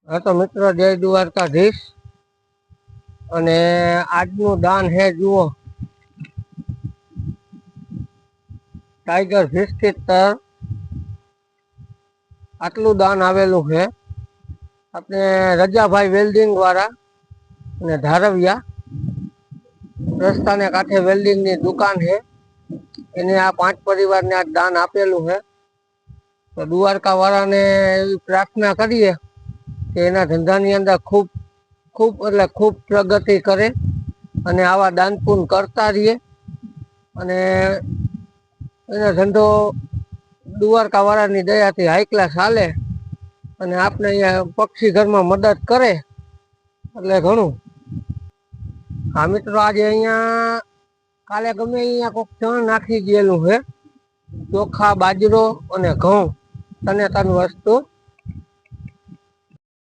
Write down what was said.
હા તો મિત્રો જય દ્વારકાધીશ અને આજનું દાન હે જુઓ ટાઈગર બિસ્કિટ તર આટલું દાન આવેલું છે આપણે રજાભાઈ વેલ્ડિંગ વાળા અને ધારવિયા રસ્તાને કાંઠે વેલ્ડિંગ ની દુકાન છે એને આ 5 પરિવારને આ દાન આપેલું છે તો દ્વારકા વાળાને એવી પ્રાર્થના કરીએ કે એના ધંધાની અંદર ખૂબ ખૂબ એટલે ખૂબ પ્રગતિ કરે અને આવા દાન પુण्य કરતા રહીએ અને એનો ધંધો દ્વારકા વાળાની દયાથી હાઈ ક્લાસ હાલે અને આપણે અહીંયા પક્ષી ઘરમાં મદદ કરે એટલે ઘણું. હા મિત્રો આજે અહીંયા કાલે ગમે અહીંયા કોઈક ચણ નાખી ગયેલું છે ચોખા બાજરો અને ઘઉં તને તન વસ્તુ